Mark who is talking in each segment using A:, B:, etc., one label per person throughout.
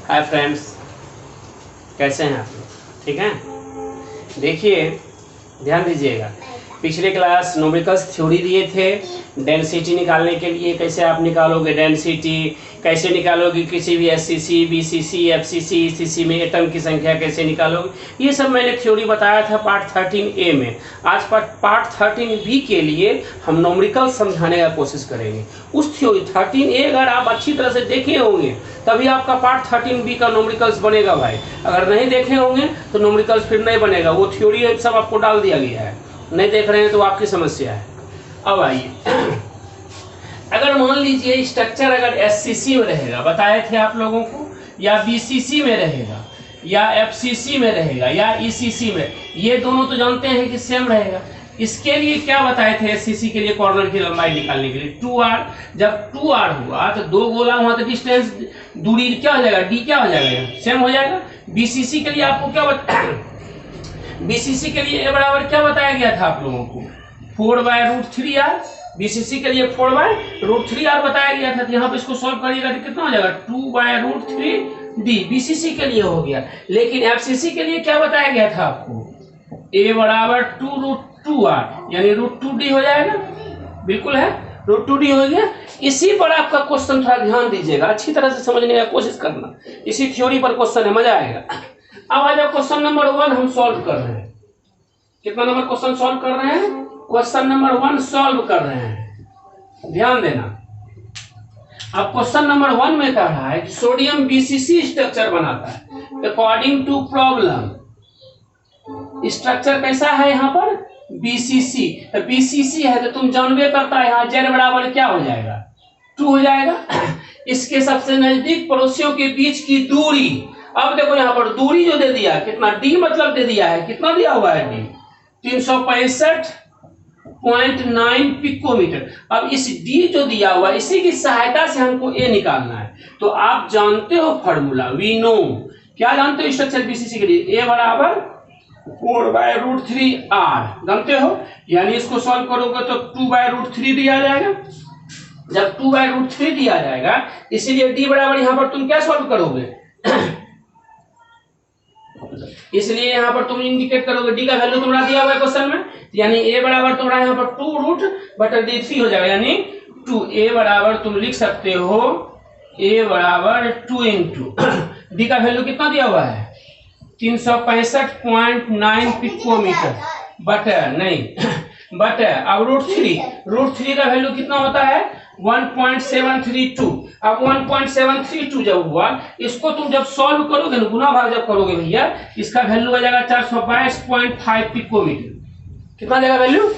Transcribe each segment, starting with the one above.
A: Hi friends, कैसे हैं आप लोग? ठीक हैं? देखिए, ध्यान दीजिएगा। पिछले क्लास न्यूमेरिकल्स थ्योरी दिए थे डेंसिटी निकालने के लिए। कैसे आप निकालोगे डेंसिटी, कैसे निकालोगे किसी भी एससीसी, बीसीसी, एफसीसी, ईसीसी में एटम की संख्या कैसे निकालोगे, ये सब मैंने थ्योरी बताया था पार्ट 13A में। आज पार्ट 13B के लिए हम न्यूमेरिकल समझाने का कोशिश करेंगे। उस थ्योरी 13A अगर आप अच्छी तरह से देखे होंगे तभी आपका पार्ट 13B का न्यूमेरिकल्स बनेगा भाई। अगर नहीं देखे होंगे तो न्यूमेरिकल्स फिर नहीं बनेगा। वो थ्योरी सब आपको डाल दिया गया है, नहीं देख रहे हैं तो आपकी समस्या है। अब आइए, अगर मान लीजिए स्ट्रक्चर अगर एससीसी में रहेगा, बताए थे आप लोगों को, या बीसीसी में रहेगा, या एफसीसी में रहेगा, या ईसीसी में, ये दोनों तो जानते हैं कि सेम रहेगा। इसके लिए क्या बताए थे? एससीसी के लिए कॉर्नर की लंबाई निकालने के लिए 2r। जब 2r हुआ तो दो गोला हुआ तो डिस्टेंस, दूरी क्या हो जाएगा? d क्या हो जाएगा? सेम हो जाएगा। बीसीसी के लिए आपको क्या बीसीसी के लिए a बराबर क्या बताया गया था आप लोगों को? 4/√3r। बीसीसी के लिए 4/√3r बताया गया था। यहाँ पे इसको सॉल्व करिएगा तो कितना हो जाएगा? 2/√3d बीसीसी के लिए हो गया। लेकिन एफसीसी के लिए क्या बताया गया था आपको? a बराबर 2√2r यानी √2d हो जाएगा। बिल्कुल है, √2d हो गया। इसी पर आपका क्वेश्चन, थोड़ा ध्यान दीजिएगा, अच्छी तरह से समझने का कोशिश करना। इसी थ्योरी पर क्वेश्चन है, मजा आएगा। अब आ जाओ, क्वेश्चन नंबर 1 हम सॉल्व कर रहे हैं। कितना नंबर क्वेश्चन सॉल्व कर रहे हैं? क्वेश्चन नंबर 1 सॉल्व कर रहे हैं, ध्यान देना। अब क्वेश्चन नंबर 1 में कह रहा है कि सोडियम बीसीसी स्ट्रक्चर बनाता है अकॉर्डिंग टू प्रॉब्लम। स्ट्रक्चर कैसा है यहाँ पर? बीसीसी। बीसीसी है तो तुम जानबे करता है, यहाँ जेड बराबर क्या हो जाएगा? 2 हो जाएगा। इसके सबसे नजदीक पड़ोसियों के बीच की दूरी, अब देखो यहाँ पर दूरी जो दे दिया है कितना, डी मतलब दे दिया है, कितना दिया हुआ है? D 365.9 picometre. अब इस डी जो दिया हुआ है इसी की सहायता से हमको ए निकालना है। तो आप जानते हो फॉर्मूला, वी नो, क्या जानते हो स्ट्रक्चर बीसीसी के लिए? ए बराबर 4/√3r जानते हो, यानी इसको सॉल्व करोगे तो 2/√3 दिया जाएगा। जब 2/√3 दिया जाएगा, इसीलिए डी बराबर यहाँ पर तुम क्या सॉल्व करोगे? इसलिए यहाँ पर तुम इंडिकेट करोगे, डी का वैल्यू तुम्हारा दिया हुआ है क्वेश्चन में, यानी ए बराबर तुम्हारा यहाँ पर 2√3 हो जाएगा, यानी 2। ए बराबर तुम लिख सकते हो ए बराबर 2 इंटू डी का वैल्यू कितना दिया हुआ है? 365.9 पिकोमीटर बटर नहीं बटर। अब √3 का वैल्यू कितना होता है? 1.732। अब 1.732 जब हुआ, इसको तुम जब सॉल्व करोगे ना, गुना भाग जब करोगे भैया, इसका वैल्यू आ जाएगा 422.5 पिकोमीटर। कितना देगा वैल्यू?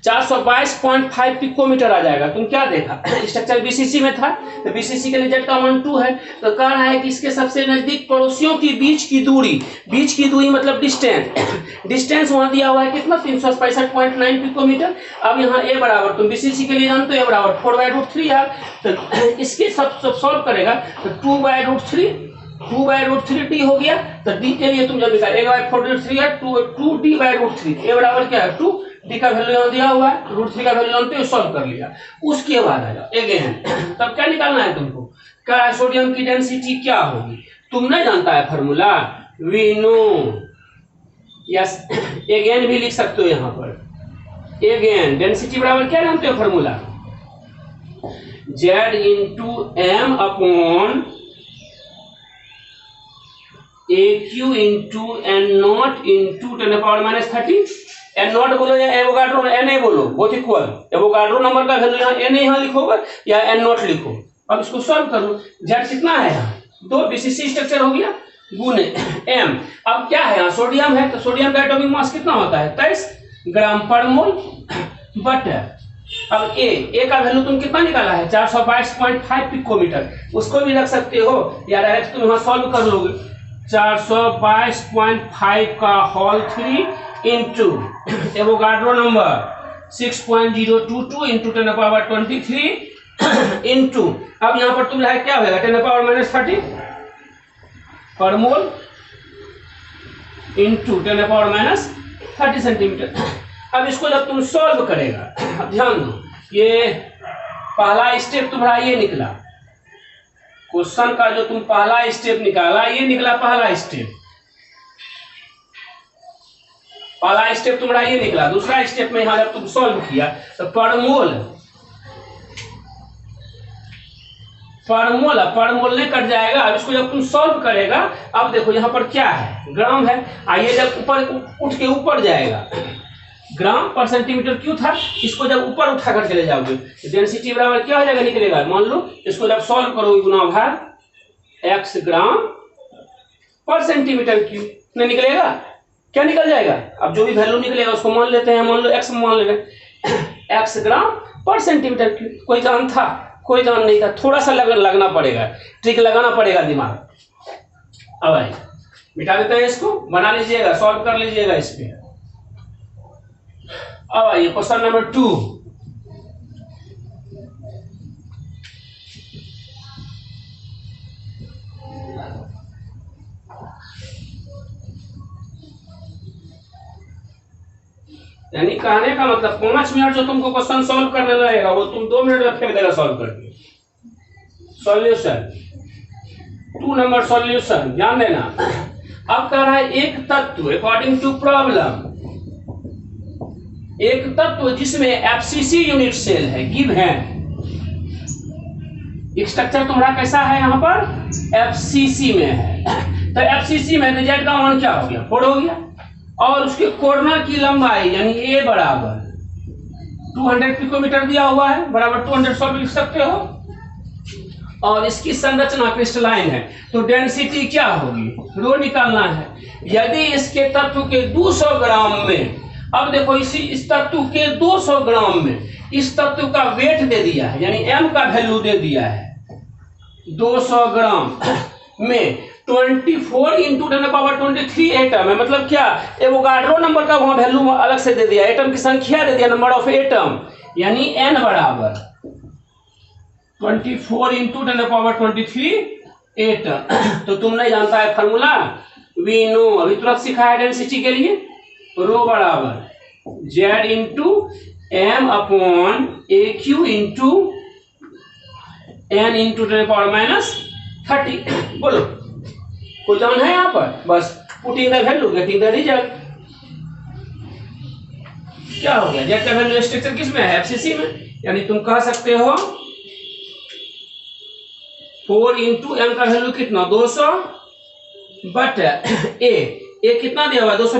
A: 422.5 पिकोमीटर आ जाएगा। तुम क्या देखा? स्ट्रक्चर बीसीसी में था तो बीसीसी के लिए जेड का 1 2 है, तो कह रहा है कि इसके सबसे नजदीक पड़ोसियों की बीच की दूरी मतलब डिस्टेंस वहां दिया हुआ है कितना? 365.9 पिकोमीटर। अब यहाँ ए बराबर तुम बीसीसी के लिए जानते हो, ए बराबर 4/√3 है, तो इसके सब सॉल्व करेगा तो 2/√3d हो गया। तो डी के लिए तुम जब निकाल, 1/4√3 है, 2d/√3, ए बराबर क्या है? 2, डी का वैल्यू यहाँ दिया हुआ है, √3 का वैल्यू जानते हो, सॉल्व कर लिया। उसके बाद आ जाओ अगेन, तब क्या निकालना है तुमको? क्या सोडियम की डेंसिटी क्या होगी? तुमने जानता है formula, we know. Yes, again भी लिख सकते हो यहाँ पर। अगेन डेंसिटी बराबर क्या जानते हो formula? Z into m upon AQ into N0 into 10⁻30। N0 बोलो या एवोगाड्रो, Na बोलो, बोथ इक्वल। एवोगाड्रो नंबर का वैल्यू यहाँ Na यहाँ लिखोगे या N0 लिखो। अब इसको सॉल्व कर लो। जेड कितना है यहाँ? 2 बीसीसी स्ट्रक्चर हो गया गुने m। अब क्या है यहाँ? सोडियम है, तो सोडियम का एटॉमिक मास कितना होता है? 23 ग्राम पर मोल बटर। अब ए का वैल्यू तुम कितना निकाला है? 422.5 पिकोमीटर। उसको भी रख सकते हो या डायरेक्ट तुम यहाँ सॉल्व कर लोगे। 422.5 का whole 3 into Avogadro number 6.022 into 10⁻23 into, अब यहाँ पर तुम क्या होगा? 10⁻30 पर मोल इंटू 10⁻30 सेंटीमीटर। अब इसको जब तुम सॉल्व करेगा, ध्यान दो, ये पहला स्टेप तुम्हारा ये निकला, क्वेश्चन का जो तुम पहला स्टेप निकाला, ये निकला पहला स्टेप, पहला स्टेप तुम्हारा ये निकला। दूसरा स्टेप में यहां जब तुम सॉल्व किया तो पर मोल नहीं कट जाएगा। अब इसको जब तुम सॉल्व करेगा, अब देखो यहाँ पर क्या है, ग्राम है। आइए जब ऊपर उठ के ऊपर जाएगा, ग्राम पर सेंटीमीटर क्यों था, इसको जब ऊपर उठा कर चले जाओगे तो डेंसिटी बराबर क्या हो जाएगा, निकलेगा। मान लो इसको जब सॉल्व करोगे गुना भाग x ग्राम पर सेंटीमीटर क्यूब, नहीं निकलेगा, क्या निकल जाएगा। अब जो भी वैल्यू निकलेगा उसको मान लेते हैं, मान लो x मान ले रहे x ग्राम पर सेंटीमीटर क्यूब। कोई जान था, कोई जान नहीं था, थोड़ा सा लगना पड़ेगा, ट्रिक लगाना पड़ेगा दिमाग। अब आइए मिटा देते हैं, इसको बना लीजिएगा, सॉल्व कर लीजिएगा इस पे। अब आइए क्वेश्चन नंबर 2, यानी कहने का मतलब 5 मिनट जो तुमको क्वेश्चन सॉल्व करने लगेगा वो तुम 2 मिनट में फेंक देगा सॉल्व करके। सॉल्यूशन 2 नंबर सॉल्यूशन, ध्यान देना। अब कह रहा है एक तत्व अकॉर्डिंग टू प्रॉब्लम, एक तत्व जिसमें एफसीसी यूनिट सेल है, गिव है। स्ट्रक्चर तुम्हारा कैसा है, यहाँ पर एफसीसी में है। तो एफसीसी में तो जेड का मान क्या हो गया, 4 हो गया। और उसके कॉर्नर की लंबाई यानी ए बराबर 200 पिकोमीटर दिया हुआ है, बराबर 200 लिख सकते हो। और इसकी संरचना क्रिस्टलाइन है, तो डेंसिटी क्या होगी, रो निकालना है। यदि इसके तत्व के 200 ग्राम में, अब देखो इस तत्व के 200 ग्राम में इस तत्व का वेट दे दिया है, यानी m का वैल्यू दे दिया है 200 ग्राम में 24 इंटू 10⁻23 एटम है। मतलब क्या, एवोगाड्रो नंबर का वहां वैल्यू अलग से दे दिया, एटम की संख्या दे दिया, नंबर ऑफ एटम, यानी n बराबर 24 इंटू 10⁻23 एटम। तो तुम नहीं जानता है फॉर्मूला, वी नो, अभी तुरंत सिखाया डेंसिटी के लिए, रो बराबर z into m upon a Q into n into 10⁻30। बोलो कोई जान है यहाँ पर, बस putting the value getting the result. क्या हो गया, जेड का वैल्यू स्ट्रक्चर किस में है, एफसीसी में, यानी तुम कह सकते हो 4 इंटू एम का वैल्यू कितना 200 बट ए कितना दिया हुआ है 200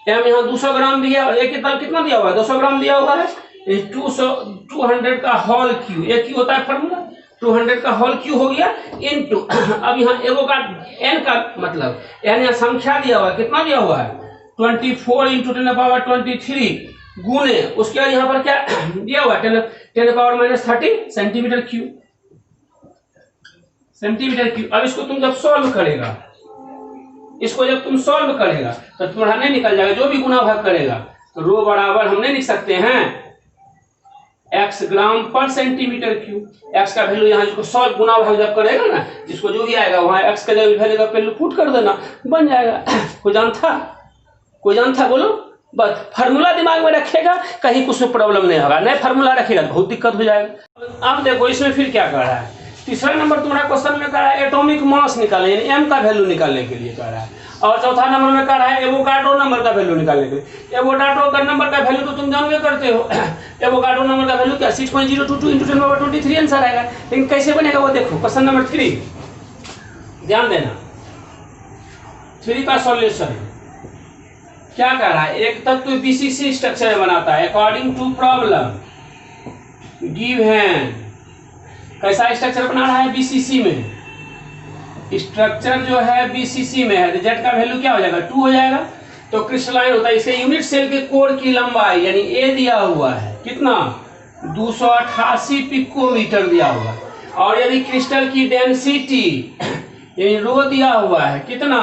A: एम यहाँ 200 ग्राम दिया, ए कितना दिया हुआ है 200 ग्राम दिया हुआ है। 200 का होल क्यू, ए क्यू होता है फॉर्मूला, 200 का होल क्यू हो गया इनटू, अब यहाँ एगो का एन का मतलब एन यहाँ संख्या दिया हुआ है, कितना दिया हुआ है 24 इंटू 10⁻23 गुने उसके बाद यहाँ पर क्या दिया हुआ है 10⁻30 सेंटीमीटर क्यूब, सेंटीमीटर क्यूब। अब इसको तुम जब सॉल्व करेगा, इसको जब तुम सॉल्व करेगा तो तुम्हारा नहीं निकल जाएगा, जो भी गुना भाग करेगा तो रो बराबर हम नहीं लिख सकते हैं x ग्राम पर सेंटीमीटर क्यूब। x का वैल्यू यहाँ इसको सॉल्व गुना भाग जब करेगा ना, जिसको जो भी आएगा वहां x का जब वैल्यू का पहले पुट कर देना, बन जाएगा। कोई जान था बोलो, बस फार्मूला दिमाग में रखेगा, कहीं कुछ में प्रॉब्लम नहीं होगा, नहीं फार्मूला रखेगा बहुत दिक्कत हो जाएगा। अब देखो इसमें फिर क्या कर रहा है, तीसरा नंबर तुम्हारा क्वेश्चन में कह रहा है एटॉमिक मास निकालने, यानी m का वैल्यू निकालने के लिए कह रहा है। और चौथा नंबर में कह रहा है एवोगाड्रो नंबर का वैल्यू निकालने के लिए। एवोगाड्रो का नंबर का वैल्यू तो तुम जानवे करते हो, एवोगाड्रो नंबर का वैल्यू क्या 6.022 इंटू 10⁻23 आंसर आएगा। लेकिन कैसे बनेगा वो देखो, क्वेश्चन नंबर 3 ध्यान देना, 3 का सॉल्यूशन क्या कह रहा है, एक तत्व बीसीसी स्ट्रक्चर बनाता है अकॉर्डिंग टू प्रॉब्लम गिवन। कैसा स्ट्रक्चर बना रहा है बीसीसी में, स्ट्रक्चर जो है बीसीसी में है, तो जेड का वैल्यू क्या हो जाएगा 2 हो जाएगा। तो क्रिस्टलाइन होता है, इसके यूनिट सेल के कोर की लंबाई यानी ए दिया हुआ है कितना 288 पिकोमीटर दिया हुआ है। और यदि क्रिस्टल की डेंसिटी यानी रो दिया हुआ है कितना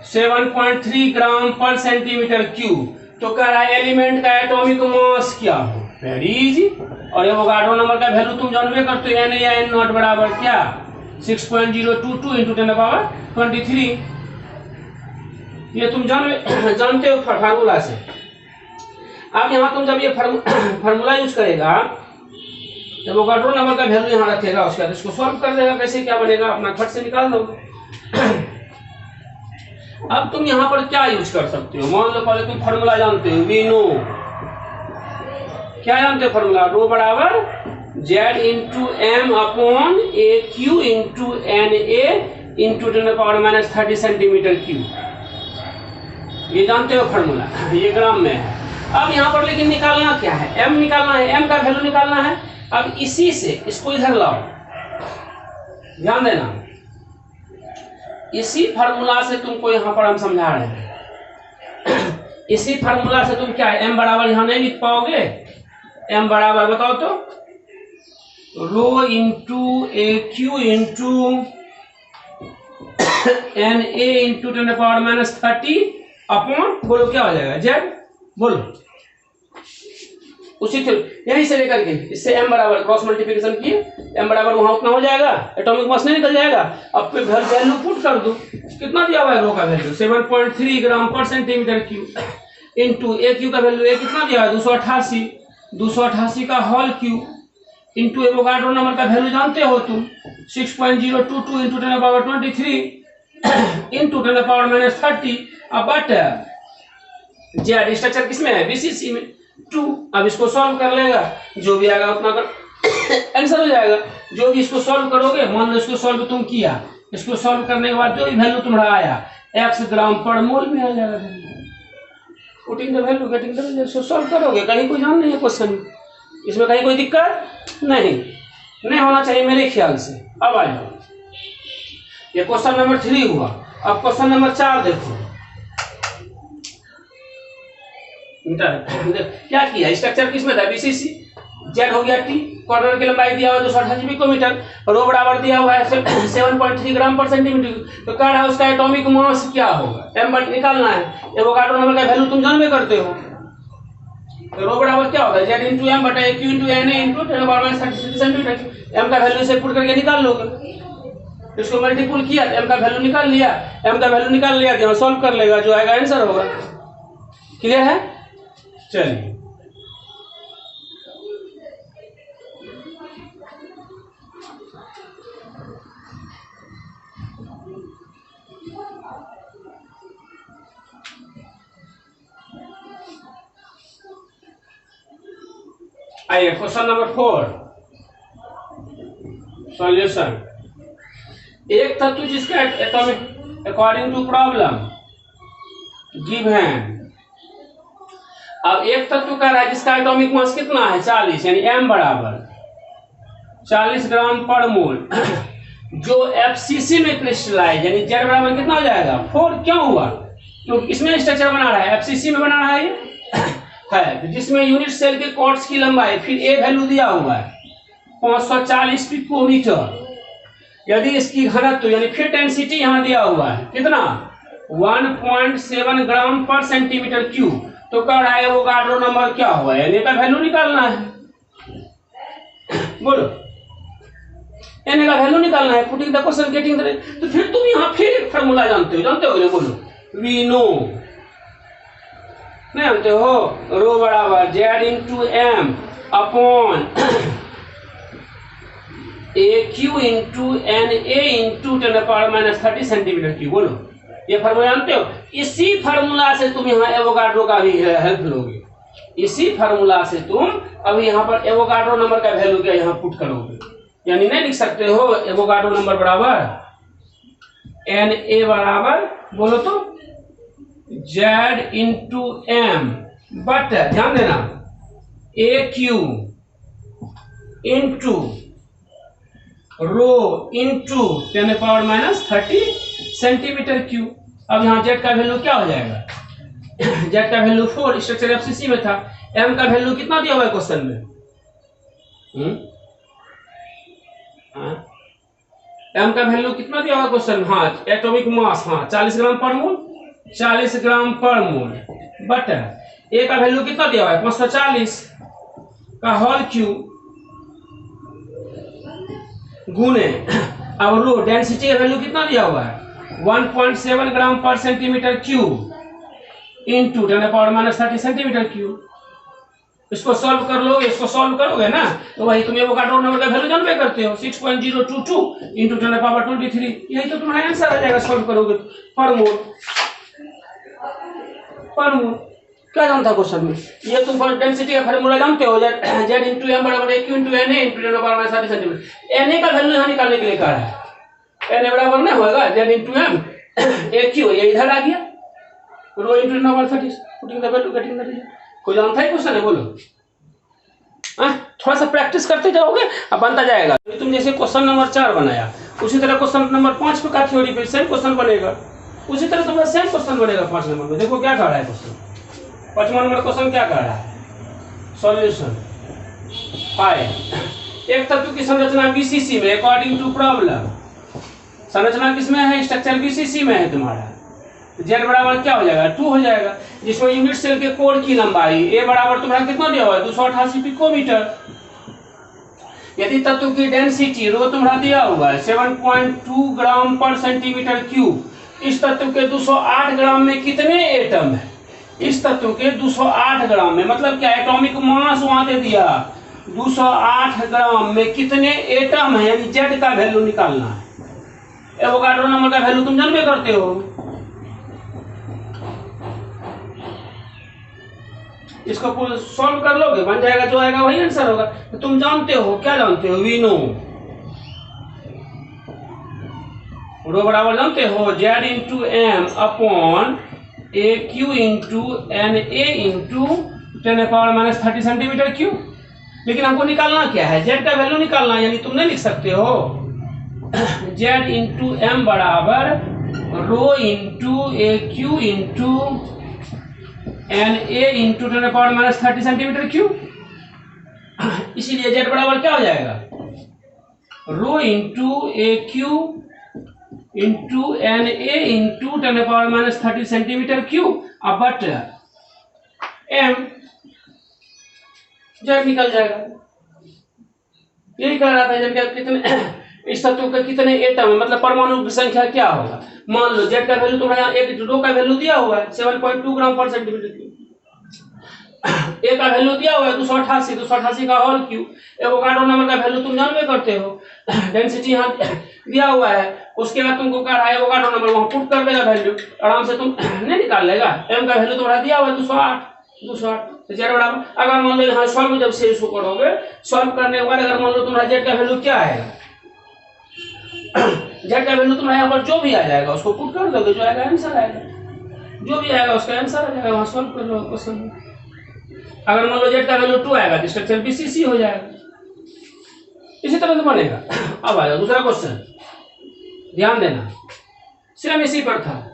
A: 7.3 ग्राम पर सेंटीमीटर क्यूब, तो कह रहा है एलिमेंट का एटॉमिक मास क्या हो, वेरी इजी। और एवोगाड्रो नंबर का वैल्यू तुम जानवे करते हो, एन या एन नॉट बराबर क्या 6.022 इंटू 10⁻23, ये तुम जानते हो फार्मूला से। अब यहाँ तुम जब ये फार्मूला यूज करेगा एवोगाड्रो नंबर का वैल्यू यहाँ रखेगा, उसके बाद इसको सॉल्व कर देगा। कैसे क्या बनेगा अपना खट से निकाल दो। अब तुम यहाँ पर क्या यूज कर सकते हो, मान लो पहले तुम फॉर्मूला जानते हो, वी नो, क्या जानते हो फॉर्मूला, रो बराबर z into m upon a Q into N A into 10⁻³ centimetre cube, ये जानते हो फॉर्मूला, ये ग्राम में है। अब यहाँ पर लेकिन निकालना क्या है, m निकालना है, m का वैल्यू निकालना है। अब इसी से इसको इधर लाओ, ध्यान देना, इसी फार्मूला से तुमको यहाँ पर हम समझा रहे हैं। इसी फार्मूला से तुम क्या है, m बराबर यहाँ नहीं लिख पाओगे, m बराबर बताओ तो rho into a Q into N A into 10⁻³ upon, बोलो क्या हो जाएगा, जेड, बोलो। उसी यहीं से लेकर के इससे m बराबर क्रॉस मल्टीप्लिकेशन किए, m बराबर वहां उतना हो जाएगा, एटॉमिक मास नहीं निकल जाएगा। अब पे वैल्यू पुट कर दो, कितना दिया हुआ है रो का वैल्यू 7.3 ग्राम पर centimetre cube into a q का वैल्यू कितना दिया है 288 का whole cube into Avogadro number का वैल्यू जानते हो तुम 6.022 इंटू 10⁻23 इंटू 10⁻30। अब बट जेड स्ट्रक्चर किसमें है, बीसीसी में 2। अब इसको सॉल्व कर लेगा, जो भी आएगा उतना कर आंसर हो जाएगा। जो भी इसको सॉल्व करोगे, मान लो इसको सॉल्व तुम किया, इसको सॉल्व करने के बाद जो भी वैल्यू तुम्हारा आया x ग्राम पर मोल में आ जाएगा। Putting the value getting the result, इसको सॉल्व करोगे, कहीं कोई जान नहीं है क्वेश्चन, इसमें कहीं कोई दिक्कत नहीं होना चाहिए मेरे ख्याल से। अब आ जाओ, ये क्वेश्चन नंबर 3 हुआ। अब क्वेश्चन नंबर 4 देखो, क्या किया, स्ट्रक्चर किसमें था, बीसीसी, जेड हो गया टी, कॉर्नर की लंबाई दिया हुआ है 288 पिकोमीटर, रो बराबर दिया हुआ है 7.3 ग्राम पर सेंटीमीटर। तो कह रहा है उसका एटॉमिक मास क्या होगा, m निकालना है। एवोगाड्रो नंबर का वैल्यू तुम जानबे करते हो, तो रो बराबर क्या होगा, जेड इंटू एम बटा q into n into 10⁻³ centimetre. m का वैल्यू से पुट करके निकाल लोगे, इसको मल्टीपल किया, m का वैल्यू निकाल लिया, m का वैल्यू निकाल लिया, यहाँ सॉल्व कर लेगा, जो आएगा आंसर होगा। क्लियर है, चलिए आइए क्वेश्चन नंबर 4 सॉल्यूशन। एक तत्व जिसका atomic according to problem given, अब एक तत्व कह रहा है जिसका एटॉमिक मास कितना है 40, यानी m बराबर 40 ग्राम पर मोल, जो एफसीसी में क्रिस्टलाइज, यानी z बराबर कितना हो जाएगा 4। क्यों हुआ, क्योंकि इसमें स्ट्रक्चर बना रहा है, एफसीसी में बना रहा है ये है, जिसमें यूनिट सेल के क्वार्ट्ज की लंबाई, फिर ए वैल्यू दिया हुआ है 540 पिकोमीटर। यदि इसकी घनत्व यानी फिर डेंसिटी यहाँ दिया हुआ है कितना 1.7 ग्राम पर सेंटीमीटर क्यूब। तो कह रहा है एवोगाड्रो नंबर क्या हुआ, यानी का वैल्यू निकालना है, बोलो एन का वैल्यू निकालना है, putting the question getting the. तो फिर तुम यहाँ फिर एक फार्मूला जानते हो, बोलो वी नो, नहीं जानते हो, रो बराबर z into m upon a Q into N A into 10⁻³ centimetre cube. बोलो ये फार्मूला जानते हो, इसी फार्मूला से तुम यहाँ एवोगाड्रो का भी हेल्प लोगे, इसी फार्मूला से तुम अभी यहाँ पर एवोगाड्रो नंबर का वैल्यू क्या यहाँ पुट करोगे, यानी नहीं लिख सकते हो एवोगाड्रो नंबर बराबर एन ए बराबर, बोलो तो जेड इंटू एम बट ध्यान देना a Q into rho into 10⁻³ centimetre cube. अब यहाँ जेड का वैल्यू क्या हो जाएगा, जेड का वैल्यू 4, स्ट्रक्चर एफसीसी में था। एम का वैल्यू कितना दिया हुआ है क्वेश्चन में, एम का वैल्यू कितना दिया हुआ क्वेश्चन, हाँ एटॉमिक मास, हाँ 40 ग्राम पर मोल, 40 ग्राम पर मोल बट ए का वैल्यू कितना दिया हुआ है 540 का होल क्यूब गुने, अब रो डेंसिटी का वैल्यू कितना दिया हुआ है 1.7 ग्राम पर centimetre cube into 10⁻³ centimetre cube. इसको सॉल्व कर लो, इसको सॉल्व करोगे ना तो वही तुम एवोगाड्रो नंबर का वैल्यू जानते करते हो 6.022 इंटू 10⁻23, यही तो तुम्हारा आंसर आ जाएगा सॉल्व करोगे पर मोल। क्या जानता क्वेश्चन में, ये तुम डेंसिटी का फार्मूला जानते हो, जेड इंटू एम बराबर a Q into N A into 10⁻60 centimetre. N A का वैल्यू यहाँ निकालने के लिए कहा है, एन ए बराबर ना होगा Z into M a cube, ये इधर आ गया, rho into 10⁻30 putting the value getting the result. कोई जानता है क्वेश्चन है, बोलो। थोड़ा सा प्रैक्टिस करते जाओगे अब बनता जाएगा। तुम जैसे क्वेश्चन नंबर 4 बनाया, उसी तरह क्वेश्चन नंबर 5 का थ्योरी पे सेम क्वेश्चन बनेगा, उसी तरह तुम्हारा सेम क्वेश्चन बनेगा 5 नंबर में। देखो क्या कह रहा है क्वेश्चन, 5वां नंबर क्वेश्चन क्या कह रहा है, सॉल्यूशन 5। एक तत्व की संरचना बीसीसी में अकॉर्डिंग टू प्रॉब्लम, संरचना किसमें है, स्ट्रक्चर बीसीसी में है तुम्हारा, जेड बराबर क्या हो जाएगा 2 हो जाएगा, जिसमें यूनिट सेल के कोर की लंबाई ए बराबर तुम्हारा कितना दिया हुआ है 288 पिकोमीटर। यदि तत्व की डेंसिटी रो तुम्हारा दिया हुआ है 7.2 ग्राम पर सेंटीमीटर क्यूब, इस तत्व के 208 ग्राम में कितने एटम है, इस तत्व के 208 ग्राम में मतलब क्या, एटॉमिक मास वहां दे दिया 208 ग्राम में कितने एटम है, यानी जेड का वैल्यू निकालना है। एवोगाड्रो नंबर का वैल्यू तुम जानते करते हो, इसको सॉल्व कर लोगे बन जाएगा, जो आएगा वही आंसर होगा। तो तुम जानते हो, क्या जानते हो, वी नो रो बराबर जानते हो z into m upon a Q into N A into 10⁻30 centimetre cube. लेकिन हमको निकालना क्या है, जेड का वैल्यू निकालना है, यानी तुम नहीं लिख सकते हो जेड इंटू एम बराबर rho into a Q into N A into 10⁻30 centimetre cube. इसीलिए जेड बराबर क्या हो जाएगा, rho into a Q into N A into 10⁻30 centimetre cube, अब बट एम, जेड निकल जाएगा। यही कह रहा था जब कितने इस तत्व के कितने एटम है, मतलब परमाणु की संख्या क्या होगा। मान लो जेड का वैल्यू तुम्हारा एक रो का वैल्यू दिया हुआ है 7.2 ग्राम पर सेंटीमीटर क्यूब, ए का वैल्यू दिया हुआ है 288 का होल क्यूब। एवोगाड्रो नंबर का वैल्यू तुम जानते करते हो, डेंसिटी यहाँ दिया हुआ है, उसके बाद तुमको कह रहा है एवोगाड्रो नंबर वहां पुट कर देगा वैल्यू, आराम से तुम नहीं निकाल लेगा। एम का वैल्यू तुम्हारा दिया हुआ है 208 तो जेड बराबर, अगर मान लो यहाँ सॉल्व जब से इसको करोगे, सॉल्व करने के बाद अगर मान लो तुम्हारा जेड का वैल्यू क्या आएगा, जेड का वैल्यू तुम्हारे यहाँ पर जो भी आ जाएगा उसको पुट कर दोगे, जो आएगा आंसर आएगा, जो भी आएगा उसका आंसर आ जाएगा, वहां सॉल्व कर लो क्वेश्चन। अगर मान लो जेड का वैल्यू 2 आएगा तो स्ट्रक्चर बीसीसी हो जाएगा, इसी तरह से बनेगा। अब आ जाओ दूसरा क्वेश्चन, ध्यान देना, सेम इसी पर था,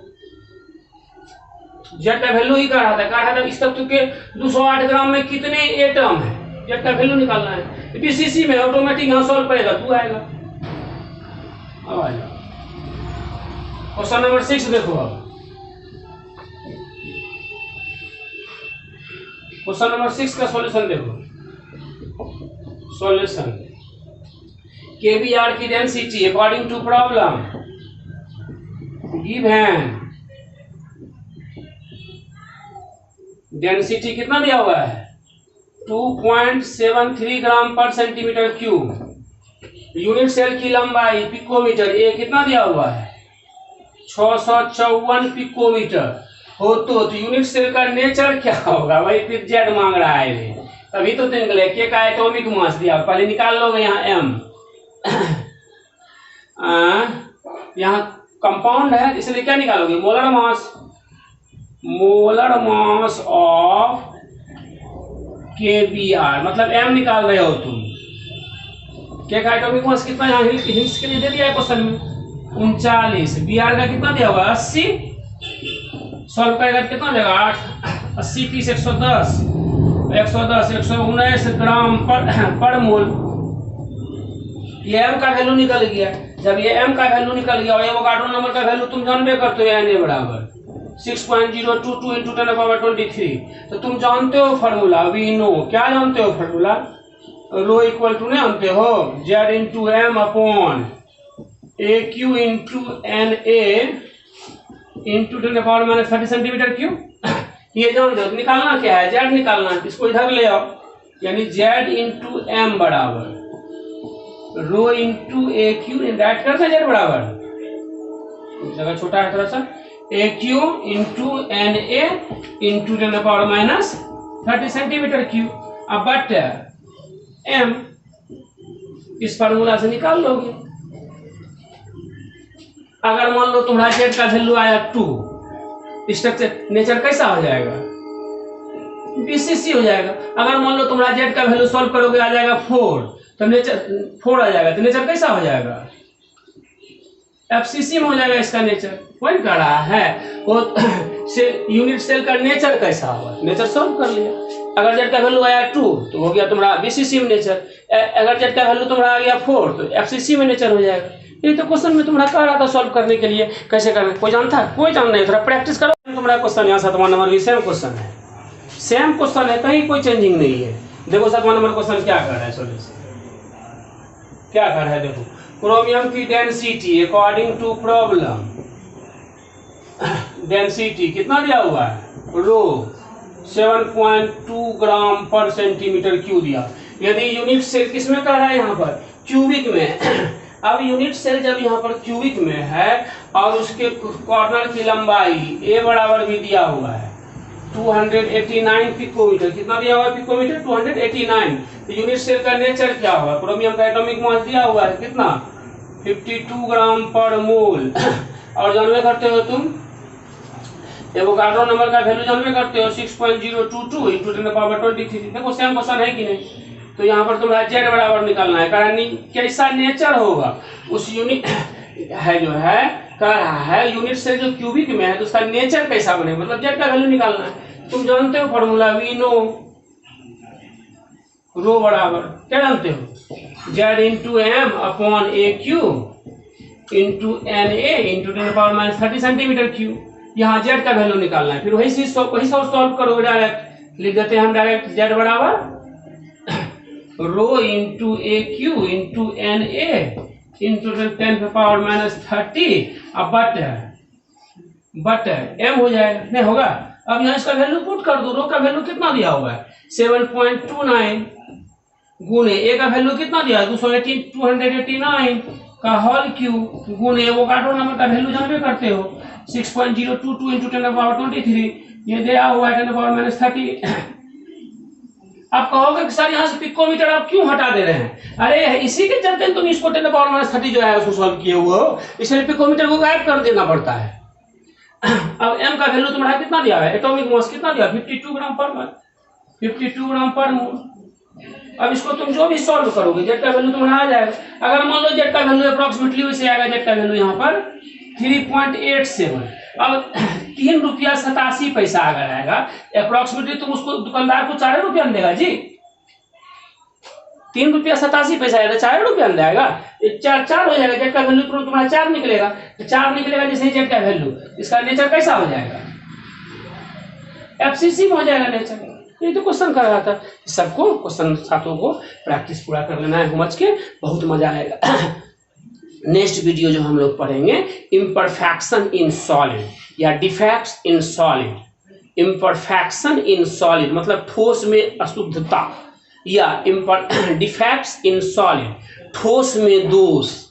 A: जेड का वैल्यू ही कह रहा था इस तत्व के 208 ग्राम में कितने एटम है, जेड का वैल्यू निकालना है, बीसीसी में ऑटोमेटिक यहाँ सॉल्व करेगा 2 आएगा। अब आ जाओ क्वेश्चन नंबर 6 देखो, अब क्वेश्चन नंबर 6 का सॉल्यूशन देखो। सॉल्यूशन, केबीआर की density according to problem given, density कितना दिया हुआ है 2.73 ग्राम पर सेंटीमीटर क्यूब, यूनिट सेल की लंबाई पिकोमीटर, ए कितना दिया हुआ है 654 पिकोमीटर हो, तो यूनिट सेल का नेचर क्या होगा, वही फिर जेड मांग रहा है, तभी तो निकले के का एटॉमिक मास दिया, पहले निकाल लोगे यहाँ एम यहाँ कंपाउंड है इसलिए क्या निकालोगे, मोलर मास ऑफ केबीआर, मतलब एम निकाल रहे हो तुम, के का एटॉमिक मास कितना यहाँ हिंट्स के लिए दे दिया है क्वेश्चन में 39, बीआर का कितना दिया हुआ 80, सॉल्व करेगा कितना हो जाएगा 8, 80 30 110 119 ग्राम पर मोल। ये एम का वैल्यू निकल गया, जब ये एम का वैल्यू निकल गया और एवोगाड्रो नंबर का वैल्यू तुम जानबे करते हो एन ए बराबर 6.022 इंटू 10⁻23, तो तुम जानते हो फॉर्मूला, वी नो, क्या जानते हो फॉर्मूला, रो इक्वल टू नहीं जानते हो, z into m upon a Q into N A into 10⁻30 centimetre cube, ये जानते हो। निकालना क्या है, जेड निकालना है, इसको इधर ले आओ, यानी जेड इंटू एम बराबर rho into a cube, write करना जेड बराबर, जगह छोटा है थोड़ा सा, a Q into N A into 10 - 30 centimetre cube. अब बट एम इस फार्मूला से निकाल लोगे। अगर मान लो तुम्हारा जेड का वैल्यू आया 2, स्ट्रक्चर नेचर कैसा हो जाएगा, बीसीसी हो जाएगा। अगर मान लो तुम्हारा जेड का वैल्यू सॉल्व करोगे आ जाएगा 4, तो नेचर 4 आ जाएगा, तो नेचर कैसा हो जाएगा, एफसीसी में हो जाएगा इसका नेचर। वही कह रहा है वो यूनिट सेल का नेचर कैसा होगा, नेचर सॉल्व कर लिया। अगर जेड का वैल्यू आया 2 तो हो गया तुम्हारा बीसीसी में नेचर, अगर जेड का वैल्यू तुम्हारा आ गया 4 तो एफसीसी में नेचर हो जाएगा। ये तो क्वेश्चन में तुम्हारा कह रहा था सॉल्व करने के लिए, कैसे करना कोई जानता है, कोई जान नहीं, थोड़ा प्रैक्टिस करो। तुम्हारा क्वेश्चन यहाँ 7वां नंबर भी सेम क्वेश्चन है, सेम क्वेश्चन है, कहीं कोई चेंजिंग नहीं है। देखो 7वां नंबर क्वेश्चन क्या कर रहा है, सॉल्यूशन क्या कर रहा है, देखो क्रोमियम की density according to problem, density कितना दिया हुआ है, रो 7.2 ग्राम पर सेंटीमीटर क्यू दिया। यदि यूनिट सेल किसमें कर रहा है, यहाँ पर क्यूबिक में। अब यूनिट सेल जब यहाँ पर क्यूबिक में है और उसके कॉर्नर की लंबाई ए बराबर भी दिया हुआ है 289 पिकोमीटर, कितना दिया हुआ है पिकोमीटर 289। तो यूनिट सेल का नेचर क्या होगा, क्रोमियम का एटॉमिक मास दिया हुआ है कितना 52 ग्राम पर मोल। और जानवे करते हो तुम एवोगाड्रो नंबर का वैल्यू जानवे करते हो 6.022 इंटू 10⁻23। देखो सेम क्वेश्चन है कि नहीं। तो यहाँ पर तुम्हारा जेड बराबर निकालना है, कारण कैसा नेचर होगा उस यूनिट है जो है कह रहा है यूनिट सेल जो क्यूबिक में है तो उसका नेचर कैसा बने, मतलब जेड का वैल्यू निकालना है। तुम जानते हो फॉर्मूला, वी नो रो बराबर क्या जानते हो, z into m upon a Q into N A into 10 - 30 centimetre cube. यहाँ जेड का वैल्यू निकालना है, फिर वही चीज वही सब सॉल्व करोगे, डायरेक्ट लिख देते हैं हम, डायरेक्ट जेड बराबर rho into a Q into N A into 10 - 30 अब बट एम हो जाएगा, नहीं होगा। अब यहाँ इसका वैल्यू पुट कर दो, रो का वैल्यू कितना दिया हुआ है 7.29 गुणे ए का वैल्यू कितना दिया है 289 का होल क्यूब गुणे एवोगाड्रो नंबर का वैल्यू जानते करते हो 6.022 इंटू 10⁻23, ये दिया हुआ है 10 - 30। आप कहोगे कि सर यहाँ से पिकोमीटर आप क्यों हटा दे रहे हैं, अरे इसी के चलते तुम इसको 10 - 30 जो है उसको सॉल्व किए हुए हो, इसलिए पिकोमीटर को गायब कर देना पड़ता है। अब एम का वैल्यू तुम्हारा कितना दिया है, एटॉमिक मास कितना दिया 52 ग्राम पर मोल, 52 ग्राम पर मोल। अब इसको तुम जो भी सॉल्व करोगे जेड का वैल्यू तुम्हारा आ जाएगा। अगर मान लो जेड का वैल्यू अप्रोक्सीमेटली वैसे आएगा, जेड का वैल्यू यहाँ पर 3.87। अब 3 रुपया 87 पैसा अगर आएगा अप्रोक्सीमेटली, तुम उसको दुकानदार को 4 रुपया देगा जी, 3 रुपया 87 पैसा आएगा 4 रुपया देगा, 4 हो जाएगा, जेड का वैल्यू तुम्हारा 4 निकलेगा। 4 निकलेगा जैसे जेड का वैल्यू, इसका नेचर कैसा हो जाएगा, एफसीसी में हो जाएगा नेचर। ये तो क्वेश्चन कर रहा था, सबको क्वेश्चन सातों को प्रैक्टिस पूरा कर लेना है समझ के, बहुत मजा आएगा। नेक्स्ट वीडियो जो हम लोग पढ़ेंगे इम्परफेक्शन इन सॉलिड या defects in solid. Imperfection in solid मतलब ठोस में अशुद्धता, या डिफेक्ट्स इन सॉलिड ठोस में दोष।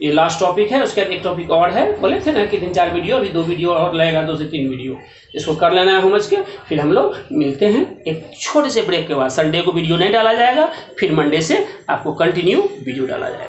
A: ये लास्ट टॉपिक है, उसके बाद एक टॉपिक और है, बोले थे ना कि 3-4 वीडियो, अभी 2 वीडियो और लगेगा, 2 से 3 वीडियो, इसको कर लेना है समझ के। फिर हम लोग मिलते हैं एक छोटे से ब्रेक के बाद। संडे को वीडियो नहीं डाला जाएगा, फिर मंडे से आपको कंटिन्यू वीडियो डाला जाएगा।